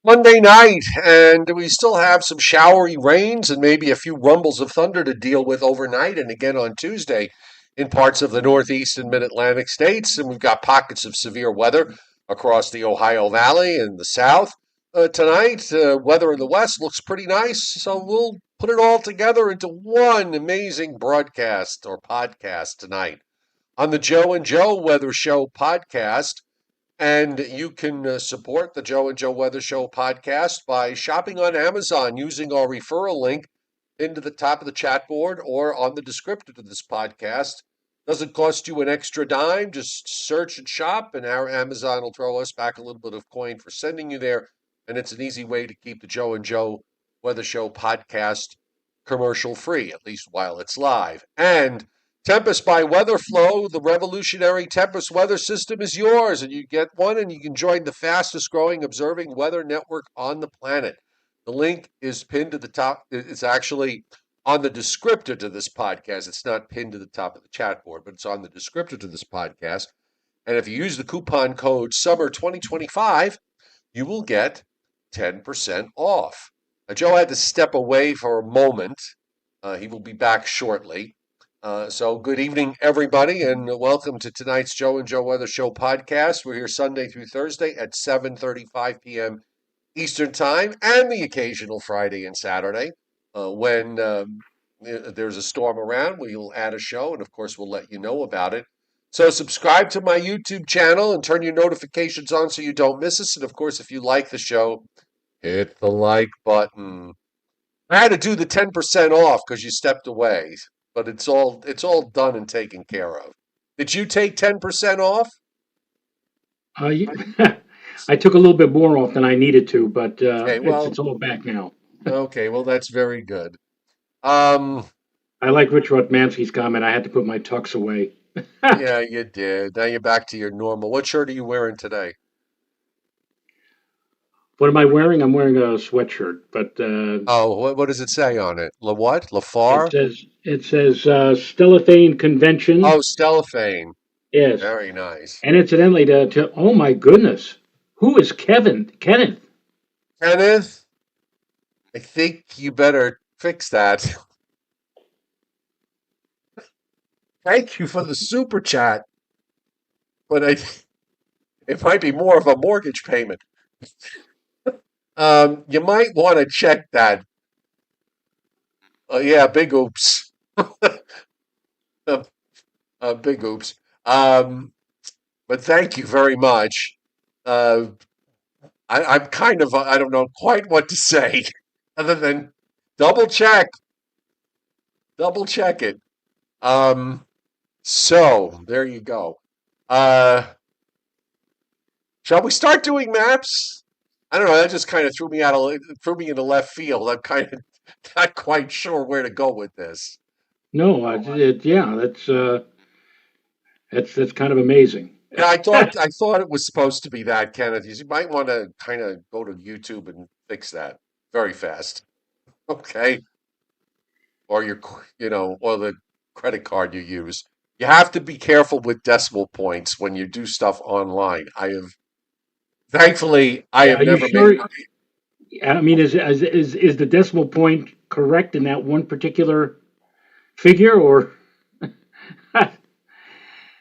Monday night, and we still have some showery rains and maybe a few rumbles of thunder to deal with overnight and again on Tuesday in parts of the Northeast and Mid Atlantic states. And we've got pockets of severe weather across the Ohio Valley and the South. Tonight, weather in the West looks pretty nice, so we'll put it all together into one amazing broadcast or podcast tonight on the Joe and Joe Weather Show podcast. And you can support the Joe and Joe Weather Show podcast by shopping on Amazon using our referral link into the top of the chat board or on the descriptor to this podcast. Doesn't cost you an extra dime. Just search and shop, and our Amazon will throw us back a little bit of coin for sending you there. And it's an easy way to keep the Joe and Joe Weather Show podcast commercial free, at least while it's live. And Tempest by Weatherflow, the revolutionary Tempest weather system is yours, and you get one and you can join the fastest growing observing weather network on the planet. The link is pinned to the top. It's actually on the descriptor to this podcast. It's not pinned to the top of the chat board, but it's on the descriptor to this podcast. And if you use the coupon code SUMMER2025, you will get 10% off. Joe had to step away for a moment. He will be back shortly. So good evening, everybody, and welcome to tonight's Joe and Joe Weather Show podcast. We're here Sunday through Thursday at 7:35 p.m. Eastern Time, and the occasional Friday and Saturday when there's a storm around. We'll add a show, and of course, we'll let you know about it. So subscribe to my YouTube channel and turn your notifications on so you don't miss us. And of course, if you like the show, hit the like button. I had to do the 10% off because you stepped away, but it's all done and taken care of. Did you take 10% off? You, I took a little bit more off than I needed to, but Okay, it's well, all back now. okay, well that's very good. Um, I like Rich Rotmansky's comment. I had to put my tux away. yeah, you did. Now you're back to your normal. What shirt are you wearing today? What am I wearing? I'm wearing a sweatshirt, but Oh, what does it say on it? La what? it Lafar? says it says Stellothane Oh, Convention. Stellafane. Yes, Very nice. and incidentally, to oh my goodness, who is Kevin? Kenneth? Kenneth, I think you better fix that. Thank you for the super chat, but it might be more of a mortgage payment. You might want to check that. Yeah, big oops. Big oops. But thank you very much. Uh, I'm kind of, I don't know quite what to say other than double check, double check it. Um, so there you go. Uh, shall we start doing maps? I don't know. That just kind of threw me into left field. I'm kind of not quite sure where to go with this. No, yeah, that's kind of amazing. Yeah, I thought it was supposed to be that, Kenneth. You might want to kind of go to YouTube and fix that very fast. Okay. Or or the credit card you use. You have to be careful with decimal points when you do stuff online. Thankfully, I Yeah, have are you never made. sure? I mean, is the decimal point correct in that one particular figure, or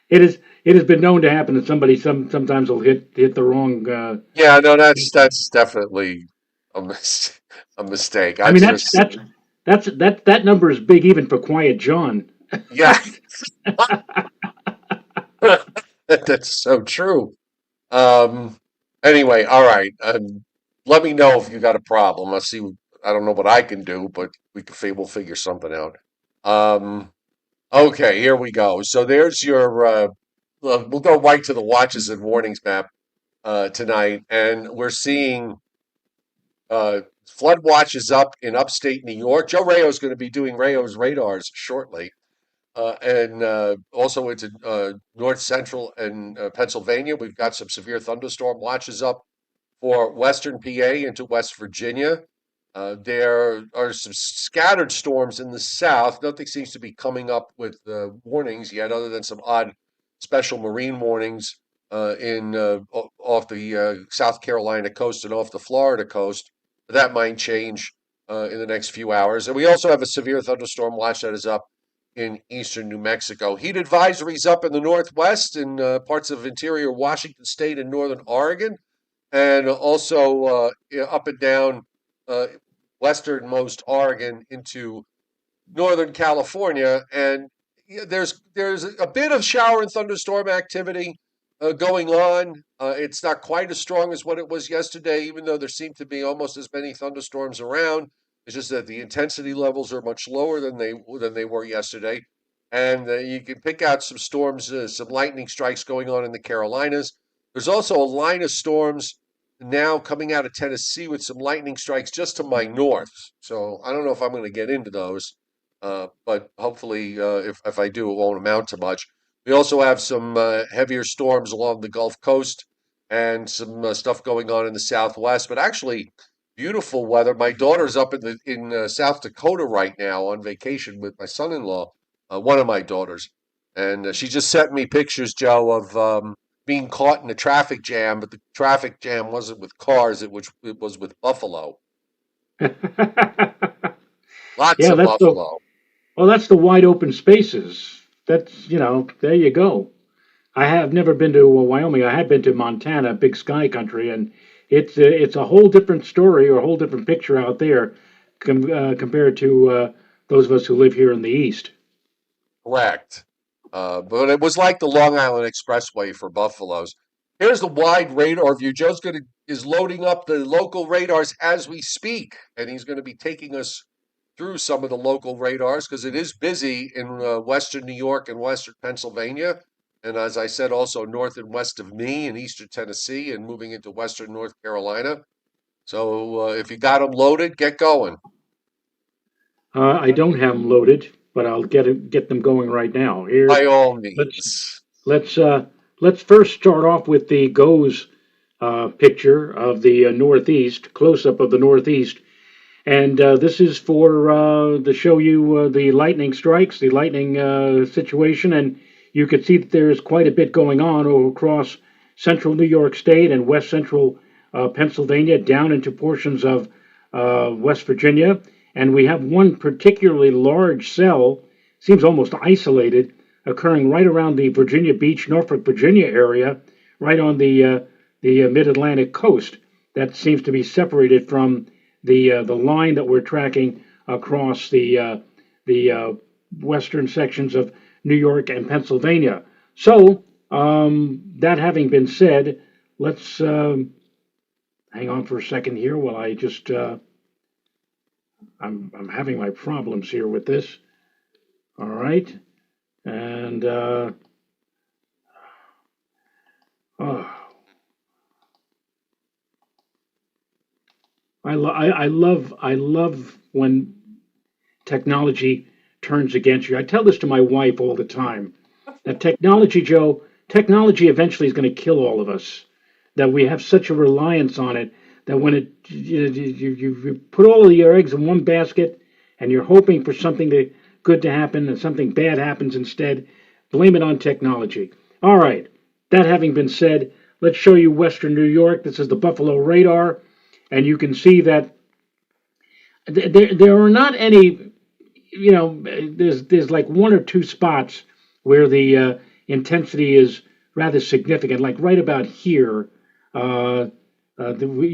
it has been known to happen that sometimes will hit the wrong. Yeah, no, that's definitely a mistake. I mean, that number is big even for Quiet John. Yeah, that's so true. Um, anyway, all right. Let me know if you got a problem. I'll see. I don't know what I can do, but we'll figure something out. Um, okay, here we go. So there's your. We'll go right to the watches and warnings map tonight, and we're seeing flood watches up in upstate New York. Joe Rayo is going to be doing Rayo's radars shortly. And also into north central and Pennsylvania. We've got some severe thunderstorm watches up for western PA into West Virginia. There are some scattered storms in the south. Nothing seems to be coming up with warnings yet, other than some odd special marine warnings in off the South Carolina coast and off the Florida coast. That might change in the next few hours. And we also have a severe thunderstorm watch that is up in eastern New Mexico. Heat advisories up in the Northwest in parts of interior Washington State and northern Oregon, and also up and down uh, westernmost Oregon into northern California. And there's a bit of shower and thunderstorm activity going on. It's not quite as strong as what it was yesterday, even though there seem to be almost as many thunderstorms around. It's just that the intensity levels are much lower than they were yesterday, and you can pick out some storms, some lightning strikes going on in the Carolinas. There's also a line of storms now coming out of Tennessee with some lightning strikes just to my north. So I don't know if I'm going to get into those, but hopefully, if I do, it won't amount to much. We also have some heavier storms along the Gulf Coast and some stuff going on in the Southwest. But actually, beautiful weather. My daughter's up in South Dakota right now on vacation with my son-in-law, one of my daughters, and she just sent me pictures, Joe, of being caught in a traffic jam. But the traffic jam wasn't with cars; it was with buffalo. Lots Yeah, of that's the buffalo. well, that's the wide open spaces. That's there you go. I have never been to Wyoming. I have been to Montana, big sky country, and it's a whole different story or a whole different picture out there compared to those of us who live here in the east. Correct. But it was like the Long Island Expressway for buffaloes. Here's the wide radar view. Is loading up the local radars as we speak, and he's going to be taking us through some of the local radars because it is busy in western New York and western Pennsylvania, and as I said, also north and west of me in eastern Tennessee and moving into western North Carolina. So if you got them loaded, get going. I don't have them loaded, but I'll get them going right now. Here, By all let's means. let's uh, let's first start off with the GOES picture of the Northeast, close up of the Northeast. And this is for to show you the lightning strikes, the lightning situation, and you can see that there's quite a bit going on across central New York State and west central Pennsylvania, down into portions of West Virginia. And we have one particularly large cell, seems almost isolated, occurring right around the Virginia Beach, Norfolk, Virginia area, right on the Mid-Atlantic coast. That seems to be separated from the line that we're tracking across the western sections of New York and Pennsylvania. So that having been said, let's hang on for a second here while I just I'm having my problems here with this. All right, and oh, I love when technology turns against you. I tell this to my wife all the time that technology, Joe, technology eventually is going to kill all of us. That we have such a reliance on it that when you put all of your eggs in one basket and you're hoping for something good to happen and something bad happens instead, blame it on technology. All right, that having been said, let's show you Western New York. This is the Buffalo radar, and you can see that there are not any, there's like one or two spots where the intensity is rather significant, like right about here. You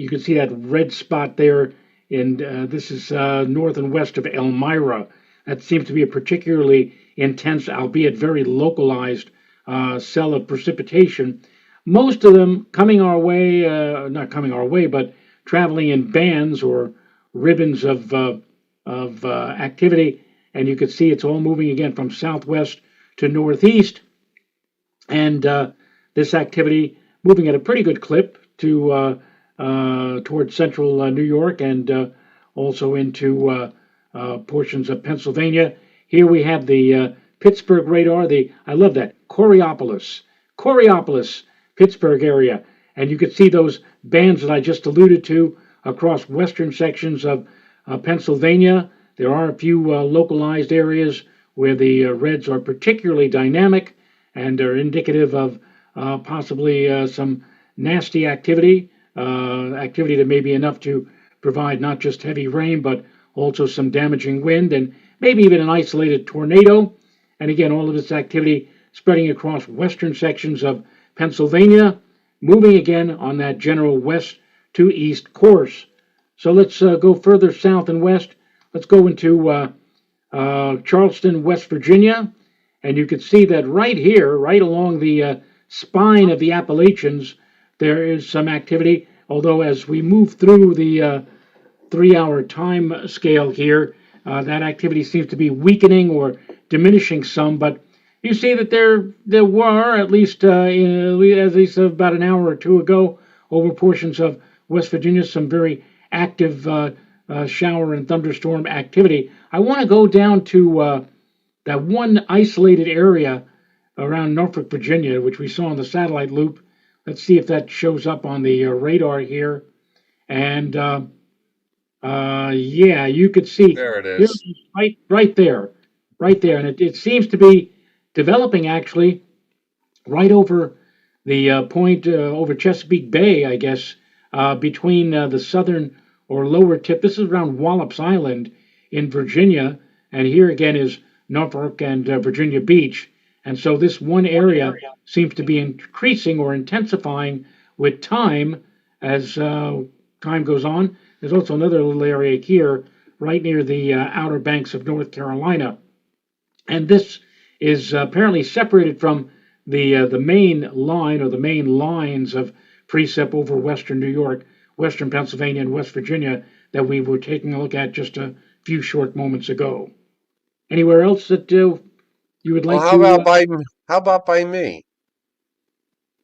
can see that red spot there, and this is north and west of Elmira. That seems to be a particularly intense, albeit very localized, cell of precipitation. Most of them coming our way, not coming our way, but traveling in bands or ribbons of activity, and you can see it's all moving again from southwest to northeast, and this activity moving at a pretty good clip to towards central New York and also into portions of Pennsylvania. Here we have the Pittsburgh radar. I love that Coriopolis, Pittsburgh area, and you can see those bands that I just alluded to across western sections of Pennsylvania. There are a few localized areas where the reds are particularly dynamic and are indicative of possibly some nasty activity, activity that may be enough to provide not just heavy rain, but also some damaging wind and maybe even an isolated tornado. And again, all of this activity spreading across western sections of Pennsylvania, moving again on that general west to east course. So let's go further south and west. Let's go into Charleston, West Virginia. And you can see that right here, right along the spine of the Appalachians, there is some activity. Although, as we move through the 3 hour time scale here, that activity seems to be weakening or diminishing some. But you see that there were at least about an hour or two ago over portions of West Virginia some very active shower and thunderstorm activity. I want to go down to that one isolated area around Norfolk, Virginia, which we saw on the satellite loop. Let's see if that shows up on the radar here. And yeah, you could see There it here, is. right there, right there, and it seems to be developing actually right over the point over Chesapeake Bay, I guess, between the southern or lower tip. This is around Wallops Island in Virginia, and here again is Norfolk and Virginia Beach. And so this one area seems to be increasing or intensifying with time as time goes on. There's also another little area here right near the outer banks of North Carolina. And this is apparently separated from the main line or the main lines of precip over western New York, western Pennsylvania, and West Virginia that we were taking a look at just a few short moments ago. Anywhere else that you would Well, like to? how about by me?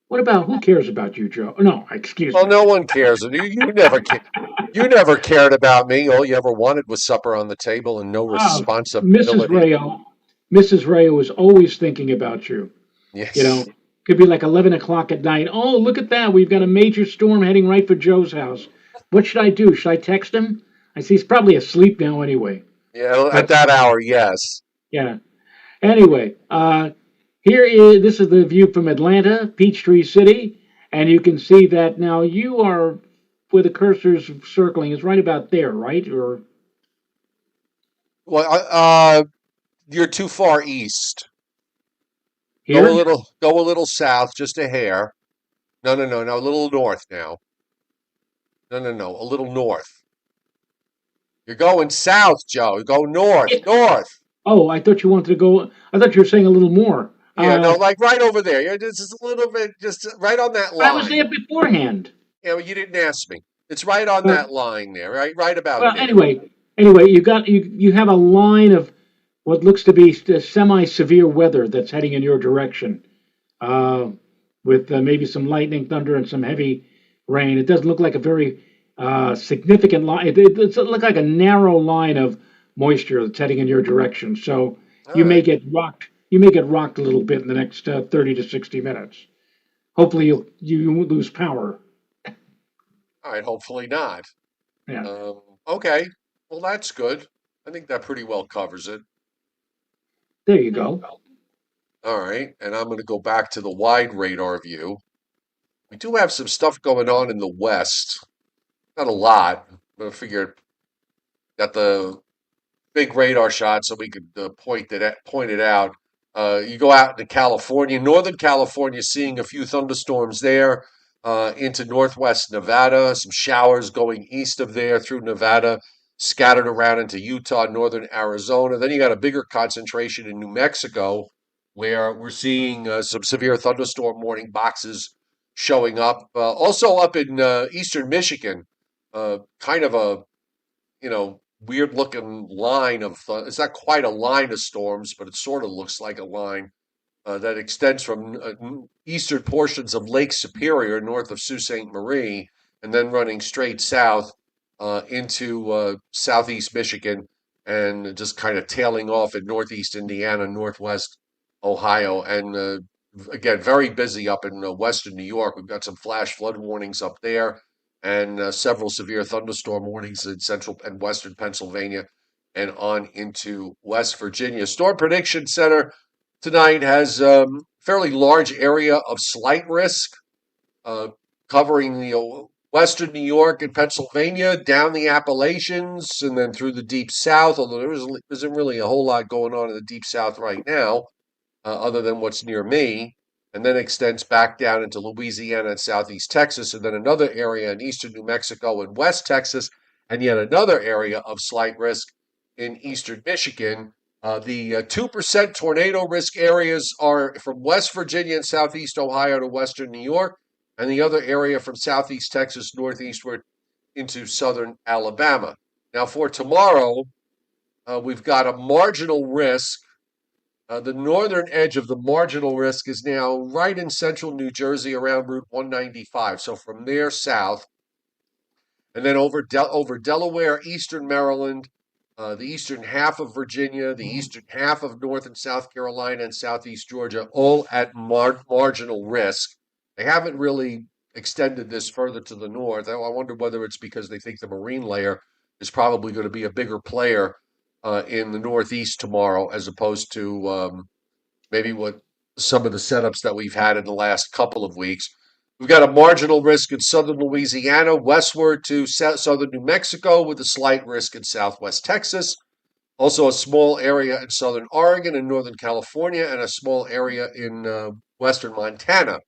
What about who cares about you, Joe? No, excuse Well, me. no one cares. You never cared about me. All you ever wanted was supper on the table and no Ah, Mrs. responsibility. Rayo. Mrs. Rayo is always thinking about you. You Yes. know, could be like 11 o'clock at night. Oh, look at that. We've got a major storm heading right for Joe's house. What should I do? Should I text him? I see he's probably asleep now anyway. Yeah, at But that hour, yes. yeah. Anyway, this is the view from Atlanta, Peachtree City. And you can see that now you are where the cursor's circling is right about there, right? Or Well, you're too far east. here? Go a little south, just a hair. No, a little north now. No, a little north. You're going south, Joe. Go north, north. Oh, I thought you wanted to go. I thought you were saying a little more. Yeah, no, like right over there. Yeah, just a little bit, just right on that I was there line. beforehand. Yeah, well, you didn't ask me. It's right on Well, that line there, right about well, there. anyway, you have a line of what looks to be semi-severe weather that's heading in your direction, uh, with maybe some lightning, thunder, and some heavy rain. It doesn't look like a very significant line. It looks like a narrow line of moisture that's heading in your direction. So All right, You may get rocked a little bit in the next 30 to 60 minutes. Hopefully, you won't lose power. all right. Hopefully not. Yeah, Okay. Well, that's good. I think that pretty well covers it. there you go. All right, and I'm going to go back to the wide radar view. We do have some stuff going on in the west. Not a lot, but I figured got the big radar shot so we could point it out. You go out into California, Northern California, seeing a few thunderstorms there. Into northwest Nevada, some showers going east of there through Nevada, scattered around into Utah, northern Arizona. Then you got a bigger concentration in New Mexico, where we're seeing some severe thunderstorm warning boxes showing up. Also up in eastern Michigan, kind of a weird looking line of it's not quite a line of storms, but it sort of looks like a line that extends from eastern portions of Lake Superior north of Sault Ste. Marie and then running straight south into southeast Michigan and just kind of tailing off in northeast Indiana, northwest Ohio. And again, very busy up in western New York. We've got some flash flood warnings up there and several severe thunderstorm warnings in central and western Pennsylvania and on into West Virginia. Storm Prediction Center tonight has fairly large area of slight risk, uh, covering western New York and Pennsylvania, down the Appalachians, and then through the deep south, although isn't really a whole lot going on in the deep south right now, other than what's near me, and then extends back down into Louisiana and southeast Texas, and then another area in eastern New Mexico and west Texas, and yet another area of slight risk in eastern Michigan. The 2% tornado risk areas are from West Virginia and southeast Ohio to western New York, and the other area from southeast Texas northeastward into southern Alabama. Now, for tomorrow, we've got a marginal risk. The northern edge of the marginal risk is now right in central New Jersey around Route 195. So from there south, and then over Delaware, eastern Maryland, the eastern half of Virginia, the eastern half of North and South Carolina, and southeast Georgia, all at marginal risk. They haven't really extended this further to the north. I wonder whether it's because they think the marine layer is probably going to be a bigger player in the Northeast tomorrow, as opposed to maybe what some of the setups that we've had in the last couple of weeks. We've got a marginal risk in southern Louisiana, westward to southern New Mexico, with a slight risk in southwest Texas. Also, a small area in southern Oregon and northern California, and a small area in western Montana,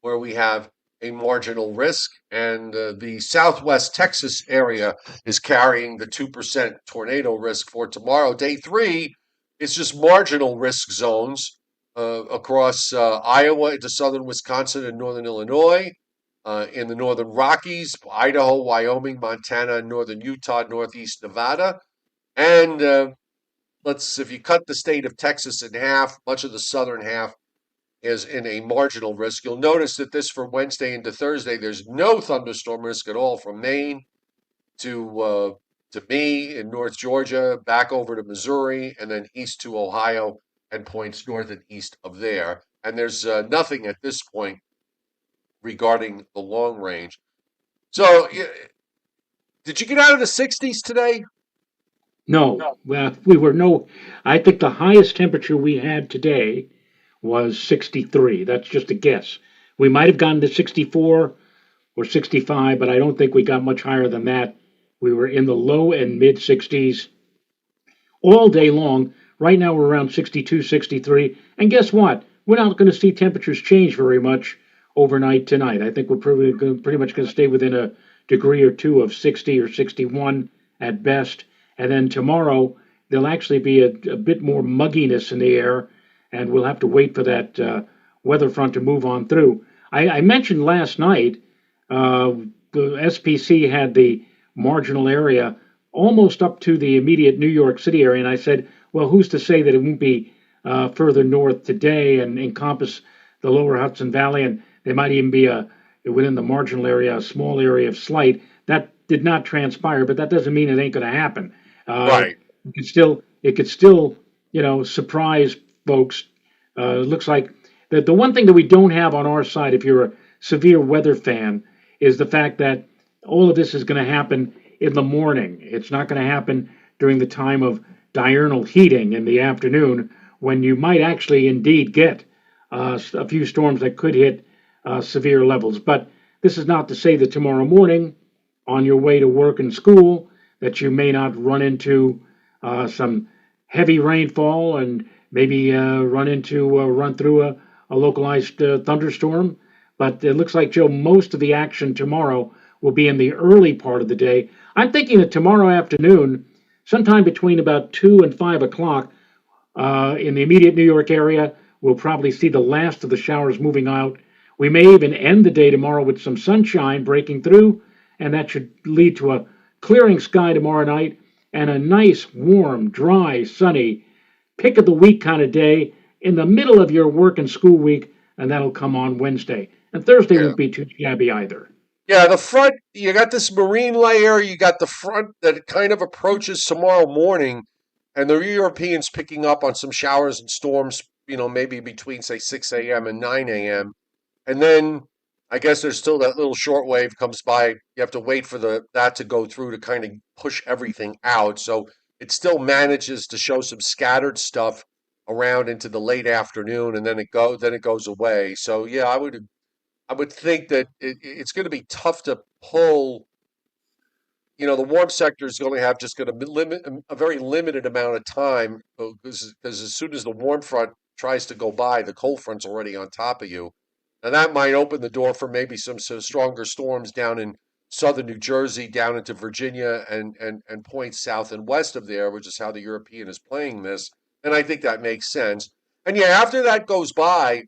where we have a marginal risk. And the southwest Texas area is carrying the 2% tornado risk for tomorrow. Day three is just marginal risk zones across Iowa into southern Wisconsin and northern Illinois, in the northern Rockies, Idaho, Wyoming, Montana, and northern Utah, northeast Nevada. And if you cut the state of Texas in half, much of the southern half is in a marginal risk. You'll notice that this for Wednesday into Thursday, there's no thunderstorm risk at all from Maine to me in North Georgia, back over to Missouri, and then east to Ohio and points north and east of there. And there's nothing at this point regarding the long range. So, did you get out of the 60s today? No, well, we were no. I think the highest temperature we had today was 63. That's just a guess. We might have gone to 64 or 65, but I don't think we got much higher than that. We were in the low and mid 60s all day long. Right now we're around 62, 63. And guess what? We're not going to see temperatures change very much overnight tonight. I think we're pretty much going to stay within a degree or two of 60 or 61 at best. And then tomorrow there'll actually be a bit more mugginess in the air, and we'll have to wait for that weather front to move on through. I mentioned last night the SPC had the marginal area almost up to the immediate New York City area, and I said, well, who's to say that it won't be further north today and encompass the lower Hudson Valley, and there might even be within the marginal area, a small area of slight. That did not transpire, but that doesn't mean it ain't going to happen. Right. It could still, surprise folks. It looks like the one thing that we don't have on our side, if you're a severe weather fan, is the fact that all of this is going to happen in the morning. It's not going to happen during the time of diurnal heating in the afternoon, when you might actually indeed get a few storms that could hit severe levels. But this is not to say that tomorrow morning, on your way to work and school, that you may not run into some heavy rainfall and maybe run through a localized thunderstorm. But it looks like, Joe, most of the action tomorrow will be in the early part of the day. I'm thinking that tomorrow afternoon, sometime between about 2 and 5 o'clock, in the immediate New York area, we'll probably see the last of the showers moving out. We may even end the day tomorrow with some sunshine breaking through, and that should lead to a clearing sky tomorrow night and a nice, warm, dry, sunny, pick of the week kind of day in the middle of your work and school week, and that'll come on Wednesday. And Thursday Yeah. won't be too shabby either. Yeah, the front, you got this marine layer, you got the front that kind of approaches tomorrow morning, and the Europeans picking up on some showers and storms, maybe between, say, 6 a.m. and 9 a.m. And then I guess there's still that little short wave comes by. You have to wait for that to go through to kind of push everything out. So it still manages to show some scattered stuff around into the late afternoon, and then it goes away. So yeah, I would think that it's going to be tough to pull. The warm sector is going to have just going to limit a very limited amount of time because as soon as the warm front tries to go by, the cold front's already on top of you. And that might open the door for maybe some stronger storms down in southern New Jersey, down into Virginia, and points south and west of there, which is how the European is playing this. And I think that makes sense. And yeah, after that goes by,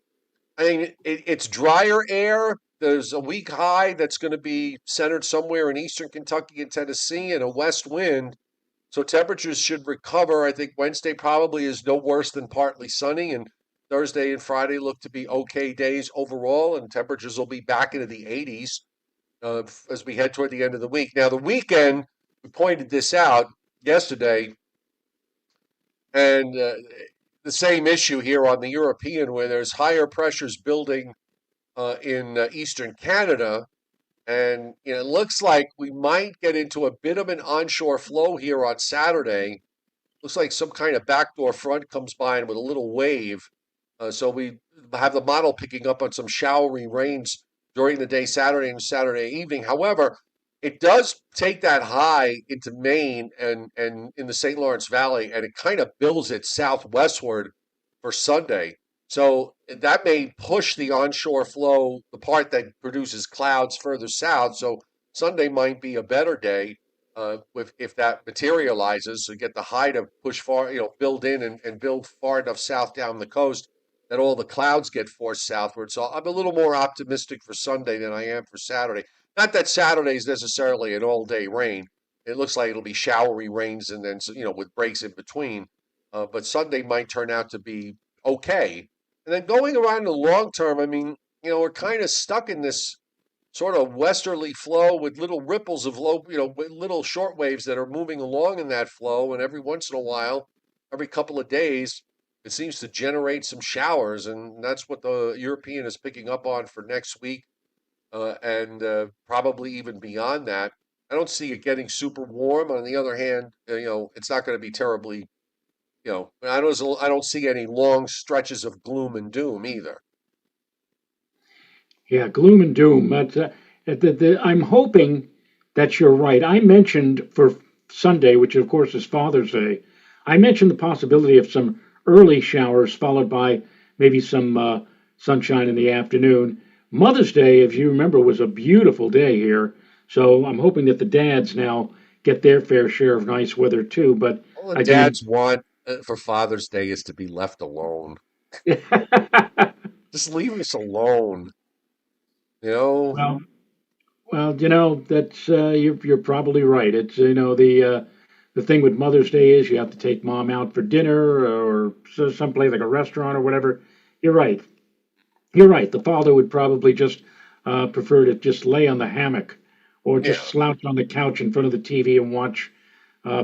I mean, it's drier air. There's a weak high that's going to be centered somewhere in eastern Kentucky and Tennessee and a west wind. So temperatures should recover. I think Wednesday probably is no worse than partly sunny, and Thursday and Friday look to be okay days overall, and temperatures will be back into the 80s as we head toward the end of the week. Now, the weekend, we pointed this out yesterday, and the same issue here on the European, where there's higher pressures building in eastern Canada. And it looks like we might get into a bit of an onshore flow here on Saturday. Looks like some kind of backdoor front comes by and with a little wave. So we have the model picking up on some showery rains during the day, Saturday and Saturday evening. However, it does take that high into Maine and in the St. Lawrence Valley, and it kind of builds it southwestward for Sunday. So that may push the onshore flow, the part that produces clouds, further south. So Sunday might be a better day if that materializes. So get the high to push far, build in and build far enough south down the coast that all the clouds get forced southward. So I'm a little more optimistic for Sunday than I am for Saturday. Not that Saturday is necessarily an all-day rain. It looks like it'll be showery rains and then with breaks in between. But Sunday might turn out to be okay. And then going around the long term, I mean, we're kind of stuck in this sort of westerly flow with little ripples of low, with little short waves that are moving along in that flow. And every once in a while, every couple of days, it seems to generate some showers. And that's what the European is picking up on for next week and probably even beyond that. I don't see it getting super warm. On the other hand, it's not going to be terribly, I don't see any long stretches of gloom and doom either. Yeah, gloom and doom. But I'm hoping that you're right. I mentioned for Sunday, which of course is Father's Day, I mentioned the possibility of some early showers followed by maybe some sunshine in the afternoon. Mother's Day, if you remember, was a beautiful day here. So I'm hoping that the dads now get their fair share of nice weather too. But All the again, dads want for Father's Day is to be left alone. Just leave us alone. You know, well, well, that's you're probably right. It's the thing with Mother's Day is you have to take mom out for dinner or someplace like a restaurant or whatever. You're right. You're right. The father would probably just prefer to just lay on the hammock or just yeah. slouch on the couch in front of the TV and watch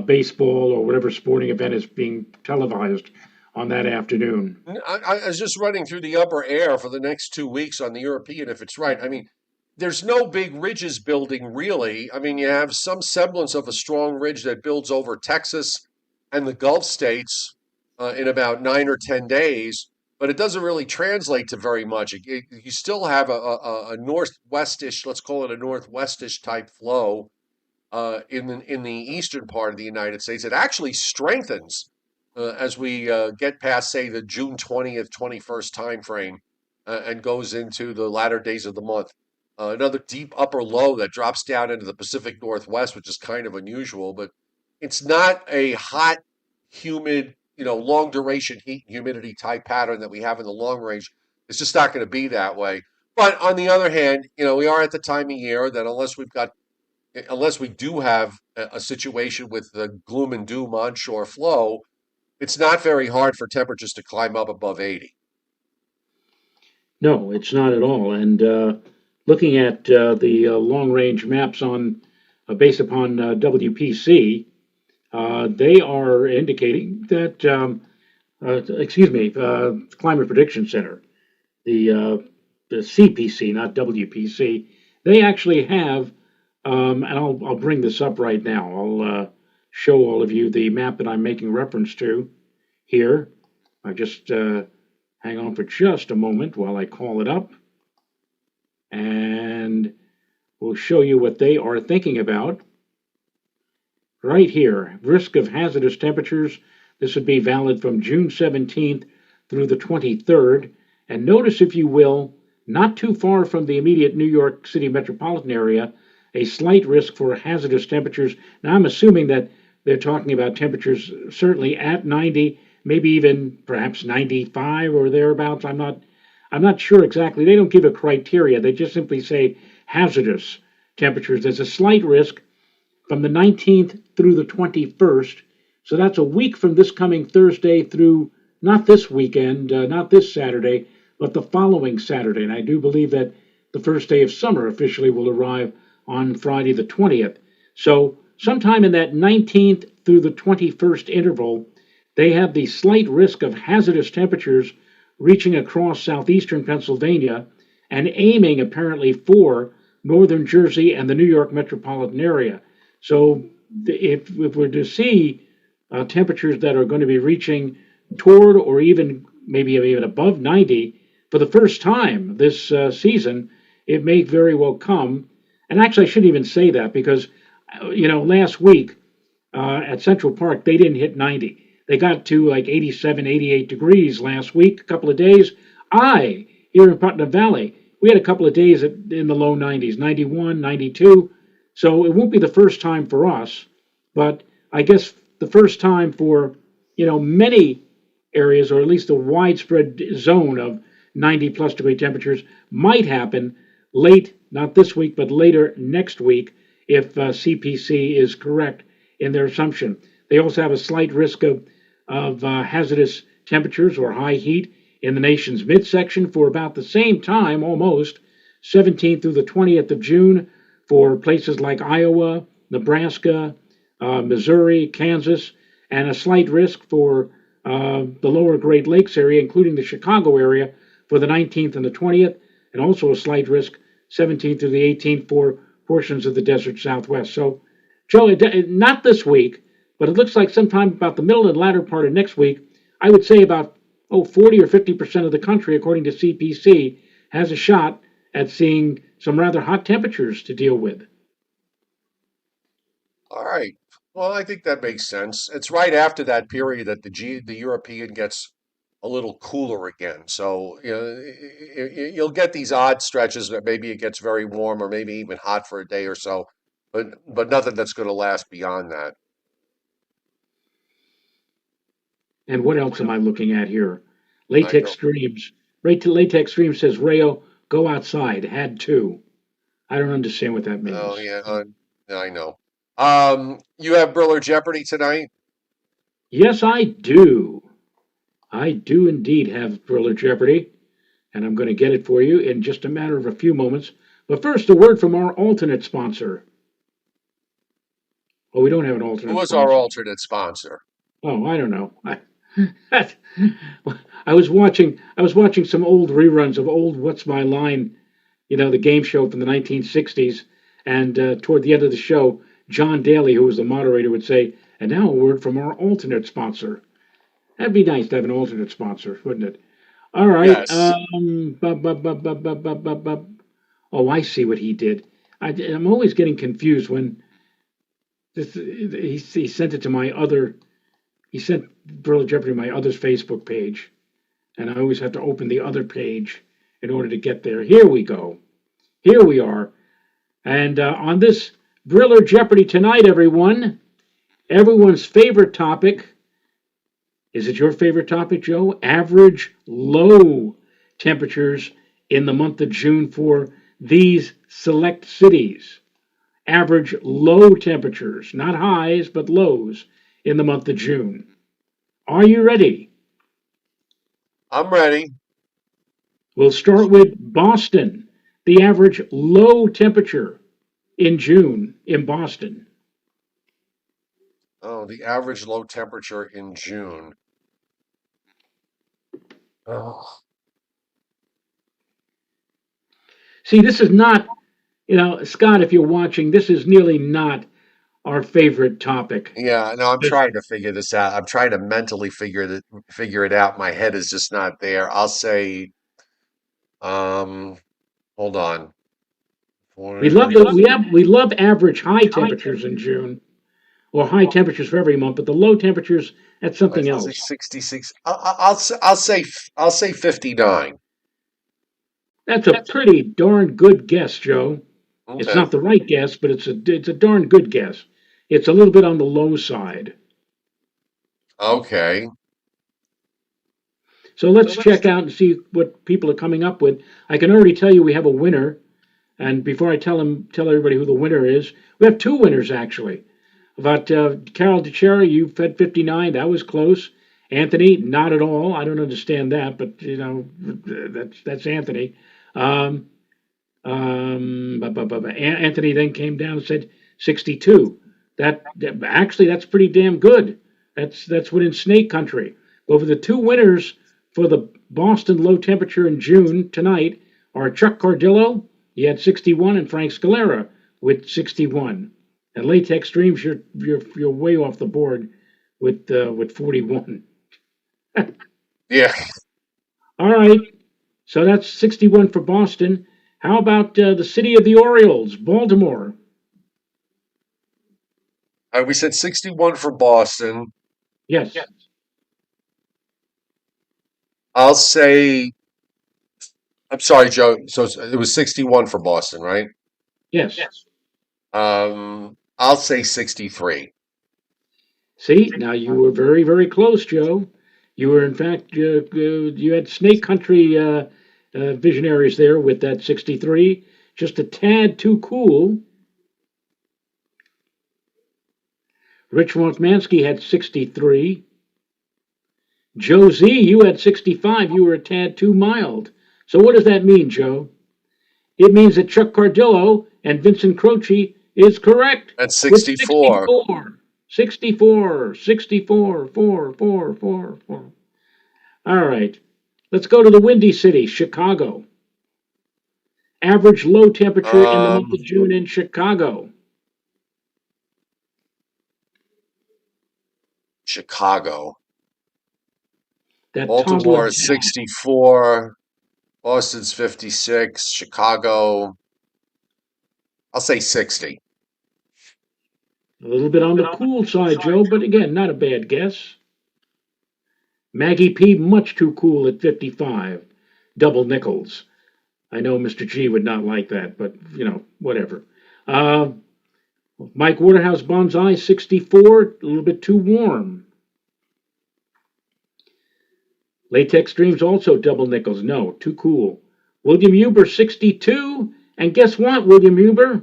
baseball or whatever sporting event is being televised on that afternoon. I was just running through the upper air for the next 2 weeks on the European, if it's right. I mean, there's no big ridges building really. I mean, you have some semblance of a strong ridge that builds over Texas and the Gulf states in about 9 or 10 days, but it doesn't really translate to very much. You still have a northwestish, let's call it a northwestish type flow in the eastern part of the United States. It actually strengthens as we get past, say, the June 20th, 21st timeframe and goes into the latter days of the month. Another deep upper low that drops down into the Pacific Northwest, which is kind of unusual, but it's not a hot, humid, long duration heat and humidity type pattern that we have in the long range. It's just not going to be that way. But on the other hand, we are at the time of year that unless we do have a situation with the gloom and doom onshore flow, it's not very hard for temperatures to climb up above 80. No, it's not at all. And looking at the long range maps on based upon WPC, they are indicating that, excuse me, Climate Prediction Center, the CPC, not WPC, they actually have, and I'll bring this up right now. I'll show all of you the map that I'm making reference to here. I just hang on for just a moment while I call it up. and we'll show you what they are thinking about right here. Risk of hazardous temperatures. This would be valid from June 17th through the 23rd. And notice, if you will, not too far from the immediate New York City metropolitan area, a slight risk for hazardous temperatures. Now, I'm assuming that they're talking about temperatures certainly at 90, maybe even perhaps 95 or thereabouts. I'm not sure exactly. They don't give a criteria. They just simply say hazardous temperatures. There's a slight risk from the 19th through the 21st. So that's a week from this coming Thursday through not this weekend, not this Saturday, but the following Saturday. And I do believe that the first day of summer officially will arrive on Friday the 20th. So sometime in that 19th through the 21st interval, they have the slight risk of hazardous temperatures reaching across southeastern Pennsylvania and aiming apparently for northern Jersey and the New York metropolitan area. So if we're to see temperatures that are going to be reaching toward or even maybe even above 90 for the first time this season, it may very well come. And actually, I shouldn't even say that because, last week at Central Park, they didn't hit 90. They got to like 87, 88 degrees last week, a couple of days. Here in Putnam Valley, we had a couple of days in the low 90s, 91, 92. So it won't be the first time for us, but I guess the first time for, many areas, or at least a widespread zone of 90 plus degree temperatures might happen late, not this week, but later next week if CPC is correct in their assumption. They also have a slight risk of hazardous temperatures or high heat in the nation's midsection for about the same time, almost 17th through the 20th of June for places like Iowa, Nebraska, Missouri, Kansas, and a slight risk for the lower Great Lakes area, including the Chicago area, for the 19th and the 20th, and also a slight risk 17th through the 18th for portions of the desert Southwest. So, Joe, not this week, but it looks like sometime about the middle and latter part of next week, I would say about 40 or 50% of the country, according to CPC, has a shot at seeing some rather hot temperatures to deal with. All right. Well, I think that makes sense. It's right after that period that the European gets a little cooler again. So, you'll get these odd stretches that maybe it gets very warm or maybe even hot for a day or so, but nothing that's going to last beyond that. And what else am I looking at here? I Latex don't. Streams. Latex Stream says, Rayo, go outside. Had to. I don't understand what that Oh means. yeah, I know. You have Briller Jeopardy tonight. Yes, I do. I do indeed have Thriller Jeopardy, and I'm going to get it for you in just a matter of a few moments. But first, a word from our alternate sponsor. Oh, we don't have an Who alternate was our sponsor. alternate sponsor? Oh, I don't know. I was watching some old reruns of old What's My Line, the game show from the 1960s, and toward the end of the show, John Daly, who was the moderator, would say, "And now a word from our alternate sponsor." That'd be nice to have an alternate sponsor, wouldn't it? All right. Yes. Oh, I see what he did. I'm always getting confused when he sent it to my other. He sent Brother Jeopardy to my other's Facebook page, and I always have to open the other page in order to get there. Here we go. Here we are. And on this Briller Jeopardy tonight, everyone's favorite topic. Is it your favorite topic, Joe? Average low temperatures in the month of June for these select cities. Average low temperatures, not highs, but lows in the month of June. Are you ready? I'm ready. We'll start with Boston. The average low temperature in June in Boston. Oh, the average low temperature in June. Oh, See, this is not, Scott, if you're watching, this is nearly not our favorite topic. yeah, no, I'm trying to figure this out. I'm trying to mentally figure it out. My head is just not there. I'll say, um, hold on. We 40 love degrees. we love average high temperatures in June, or high temperatures for every month, but the low temperatures, that's Right, something so I'll say else. 66. I'll say 59. That's a pretty darn good guess, Joe. It's Okay. not the right guess, but it's a darn good guess. It's a little bit on the low side. Okay. So let's check out and see what people are coming up with. I can already tell you we have a winner. And before I tell everybody who the winner is, we have two winners actually. About Carol DeCherry, you fed 59. That was close. Anthony, not at all. I don't understand that, but that's Anthony. Um, Anthony then came down and said 62. Actually that's pretty damn good. That's within snake country. Over the two winners for the Boston low temperature in June tonight are Chuck Cardillo, he had 61, and Frank Scalera with 61. And Latex Streams, you're way off the board with 41. Yeah. All right, so that's 61 for Boston. How about the city of the Orioles, Baltimore? We said 61 for Boston. Yes, I'll say, I'm sorry, Joe. So it was 61 for Boston, right? yes. I'll say 63. See, now you were very, very close, Joe. You were, in fact, you had Snake Country visionaries there with that 63, just a tad too cool. Rich Wokmansky had 63. Joe Z, you had 65. You were a tad too mild. So what does that mean, Joe? It means that Chuck Cardillo and Vincent Croce is correct That's with 64. 64. 64, 64, 4, 4, 4, 4. All right. Let's go to the Windy City, Chicago. Average low temperature in the month Um, of June in Chicago. Chicago. That toddler Baltimore is town. 64. Boston's 56. Chicago, I'll say 60. A little bit on the cool side, Joe, but again, not a bad guess. Maggie P, much too cool at 55. Double nickels. I know Mr. G would not like that, but whatever. Uh, Mike Waterhouse Bonsai, 64, a little bit too warm. Latex Dreams also double nickels. No, too cool. William Huber, 62. And guess what, William Huber?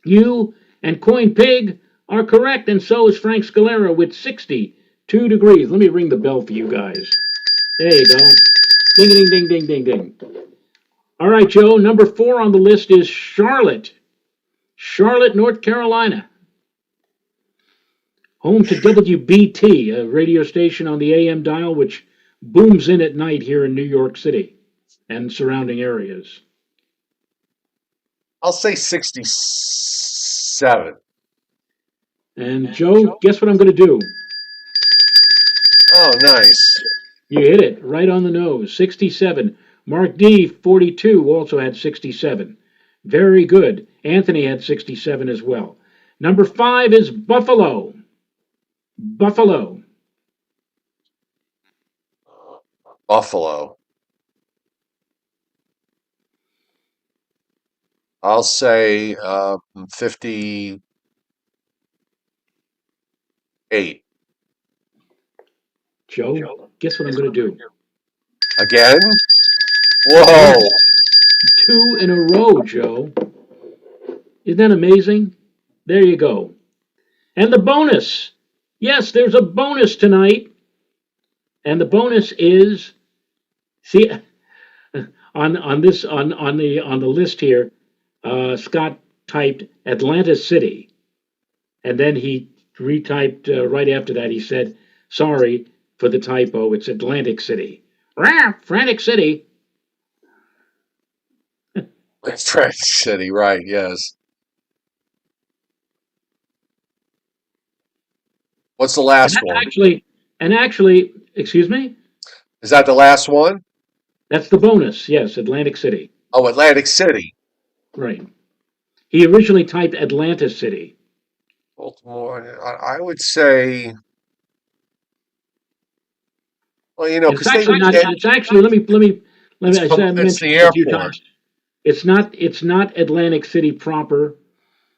You and Coin Pig are correct, and so is Frank Scalera with 62 degrees. Let me ring the bell for you guys. There you go. Ding, ding, ding, ding, ding, ding. All right, Joe. Number 4 on the list is Charlotte. Charlotte, North Carolina. Home to WBT, a radio station on the AM dial which booms in at night here in New York City and surrounding areas. I'll say 67. And Joe, guess what I'm going to do? Oh, nice. You hit it right on the nose. 67. Mark D, 42, also had 67. Very good. Anthony had 67 as well. Number 5 is Buffalo. Buffalo. Buffalo. I'll say 58. Joe, guess what I'm going to do? Again? Yes, Whoa. 2 in a row, Joe. Isn't that amazing? There you go. And the bonus. Yes, there's a bonus tonight. And the bonus is, see, on the list here, Scott typed Atlanta City, and then he retyped right after that. He said, "Sorry for the typo. It's Atlantic City." Rah, Frantic City. French City, right, yes. What's the And last that one? actually, excuse me, Is that the last one? that's the bonus. Yes, Atlantic City. Oh, Atlantic City. Right. He originally typed Atlanta City. Baltimore. I would say, well, It's because they actually not. It's actually. Let me. I said I it's the mentioned it a few airport. times. It's not. It's not Atlantic City proper.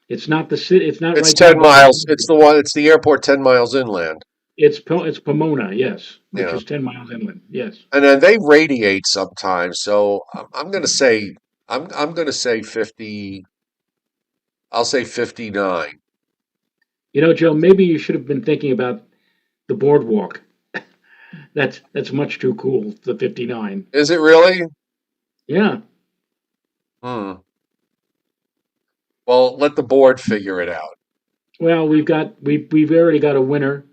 It's not the city. It's not It's right 10 down off the miles. border. It's the one. It's the airport 10 miles inland. It's Pomona, yes, which Yeah, is 10 miles inland. Yes. and then they radiate sometimes. So I'm going to say I'm going to say 50. I'll say 59. Joe, maybe you should have been thinking about the boardwalk. That's much too cool. The 59. Is it really? Yeah. Hmm. Well, let the board figure it out. Well, we've already got a winner,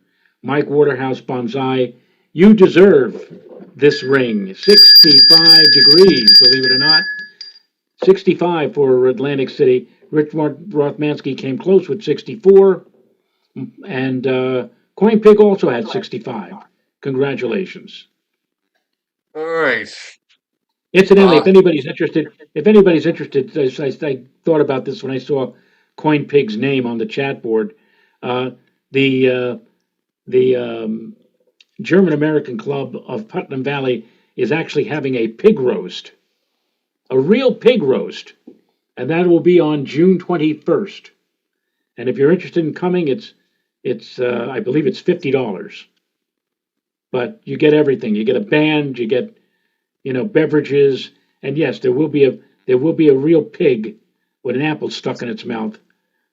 Mike Waterhouse Bonsai. You deserve this ring. 65 degrees, believe it or not. 65 for Atlantic City. Rich Rothmansky came close with 64, and Coin Pig also had 65. Congratulations. All right. Incidentally, Uh, if anybody's interested, I thought about this when I saw Coin Pig's name on the chat board. Uh, the the German American Club of Putnam Valley is actually having a pig roast, a real pig roast, and that will be on June 21st. And if you're interested in coming, it's I believe it's $50, but you get everything. You get a band, you get beverages, and yes, there will be a real pig with an apple stuck in its mouth.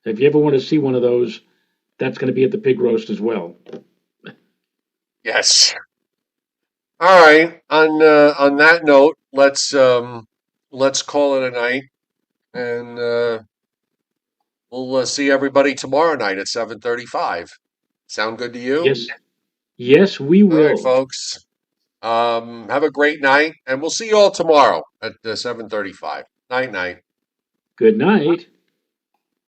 If you ever want to see one of those, that's going to be at the pig roast as well. yes. All right. On that note, let's call it a night, and we'll see everybody tomorrow night at 7:35. Sound good to you? Yes, yes, we All right, will. folks. Have a great night, and we'll see you all tomorrow at 7:35. Night, night. Good night.